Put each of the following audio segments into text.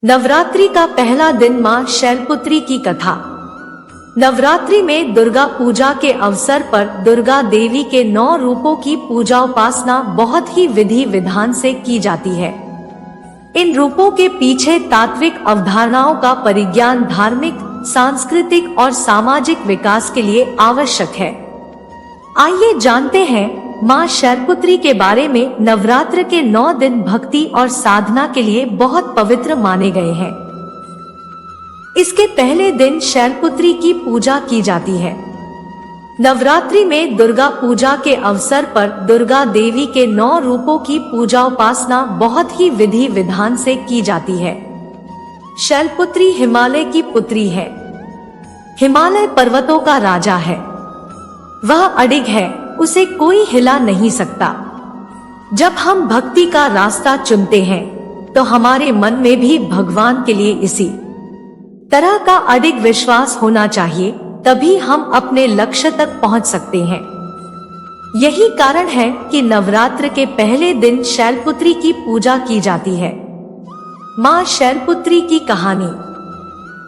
नवरात्रि का पहला दिन मां शैलपुत्री की कथा। नवरात्रि में दुर्गा पूजा के अवसर पर दुर्गा देवी के 9 रूपों की पूजा उपासना बहुत ही विधि विधान से की जाती है। इन रूपों के पीछे तात्विक अवधारणाओं का परिज्ञान धार्मिक, सांस्कृतिक और सामाजिक विकास के लिए आवश्यक है। आइए जानते हैं मां शैलपुत्री के बारे में। नवरात्र के 9 दिन भक्ति और साधना के लिए बहुत पवित्र माने गए हैं। इसके पहले दिन शैलपुत्री की पूजा की जाती है। नवरात्रि में दुर्गा पूजा के अवसर पर दुर्गा देवी के 9 रूपों की पूजा उपासना बहुत ही विधि विधान से की जाती है। शैलपुत्री हिमालय की पुत्री है। हिमालय पर्वतों का राजा है। वह अडिग है, उसे कोई हिला नहीं सकता। जब हम भक्ति का रास्ता चुनते हैं तो हमारे मन में भी भगवान के लिए इसी तरह का अडिग विश्वास होना चाहिए, तभी हम अपने लक्ष्य तक पहुंच सकते हैं। यही कारण है कि नवरात्र के पहले दिन शैलपुत्री की पूजा की जाती है। मां शैलपुत्री की कहानी।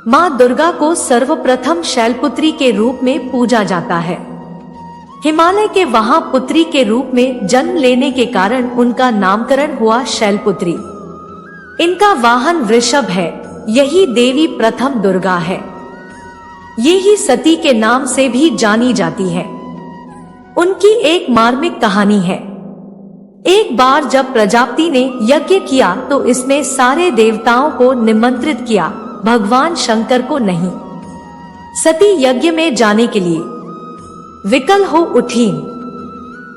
मां दुर्गा को सर्वप्रथम शैलपुत्री के रूप में पूजा जाता है। हिमालय के वहां पुत्री के रूप में जन्म लेने के कारण उनका नामकरण हुआ शैलपुत्री। इनका वाहन वृषभ है। यही देवी प्रथम दुर्गा है। ये ही सती के नाम से भी जानी जाती है। उनकी एक मार्मिक कहानी है। एक बार जब प्रजापति ने यज्ञ किया तो इसमें सारे देवताओं को निमंत्रित किया, भगवान शंकर को नहीं। सती यज्ञ में जाने के लिए विकल हो उठी।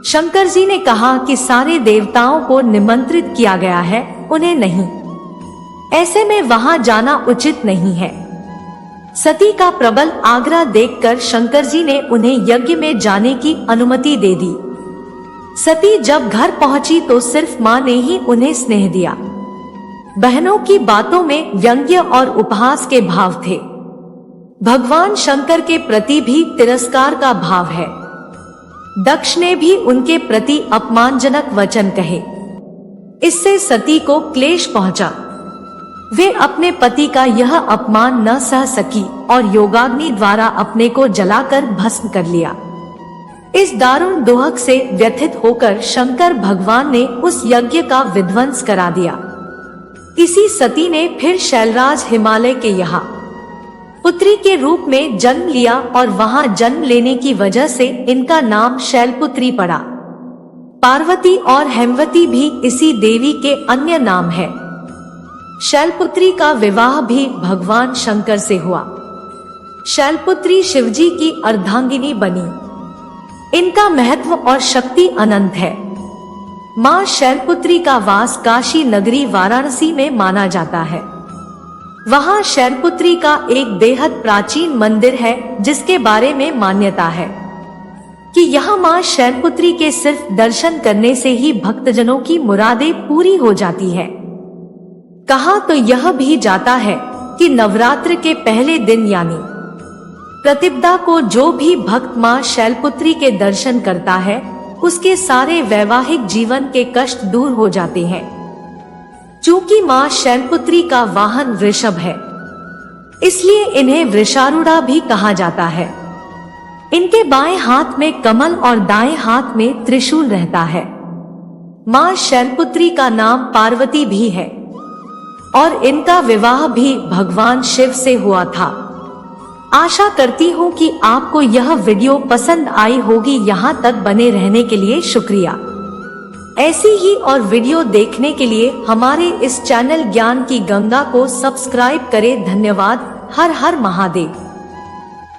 शंकर जी ने कहा कि सारे देवताओं को निमंत्रित किया गया है, उन्हें नहीं। ऐसे में वहां जाना उचित नहीं है। सती का प्रबल आग्रह देखकर शंकर जी ने उन्हें यज्ञ में जाने की अनुमति दे दी। सती जब घर पहुंची तो सिर्फ मां ने ही उन्हें स्नेह दिया। बहनों की बातों में व्यंग्य और उपहास के भाव थे। भगवान शंकर के प्रति भी तिरस्कार का भाव है। दक्ष ने भी उनके प्रति अपमानजनक वचन कहे। इससे सती को क्लेश पहुंचा। वे अपने पति का यह अपमान न सह सकी और योगाग्नि द्वारा अपने को जलाकर भस्म कर लिया। इस दारुण दोहक से व्यथित होकर शंकर भगवान ने उस यज्ञ का विध्वंस करा दिया। इसी सती ने फिर शैलराज हिमालय के यहाँ पुत्री के रूप में जन्म लिया और वहां जन्म लेने की वजह से इनका नाम शैलपुत्री पड़ा। पार्वती और हेमवती भी इसी देवी के अन्य नाम है। शैलपुत्री का विवाह भी भगवान शंकर से हुआ। शैलपुत्री शिवजी की अर्धांगिनी बनी। इनका महत्व और शक्ति अनंत है। मां शैलपुत्री का वास काशी नगरी वाराणसी में माना जाता है। वहां शैलपुत्री का एक बेहद प्राचीन मंदिर है, जिसके बारे में मान्यता है कि यह मां शैलपुत्री के सिर्फ दर्शन करने से ही भक्तजनों की मुरादें पूरी हो जाती है। कहा तो यह भी जाता है कि नवरात्र के पहले दिन यानी प्रतिपदा को जो भी भक्त मां शैलपुत्री के दर्शन करता है, उसके सारे वैवाहिक जीवन के कष्ट दूर हो जाते हैं। चूंकि मां शैलपुत्री का वाहन वृषभ है, इसलिए इन्हें वृषारूढ़ा भी कहा जाता है। इनके बाएं हाथ में कमल और दाएं हाथ में त्रिशूल रहता है। मां शैलपुत्री का नाम पार्वती भी है और इनका विवाह भी भगवान शिव से हुआ था। आशा करती हूँ कि आपको यह वीडियो पसंद आई होगी। यहाँ तक बने रहने के लिए शुक्रिया। ऐसी ही और वीडियो देखने के लिए हमारे इस चैनल ज्ञान की गंगा को सब्सक्राइब करें। धन्यवाद। हर हर महादेव।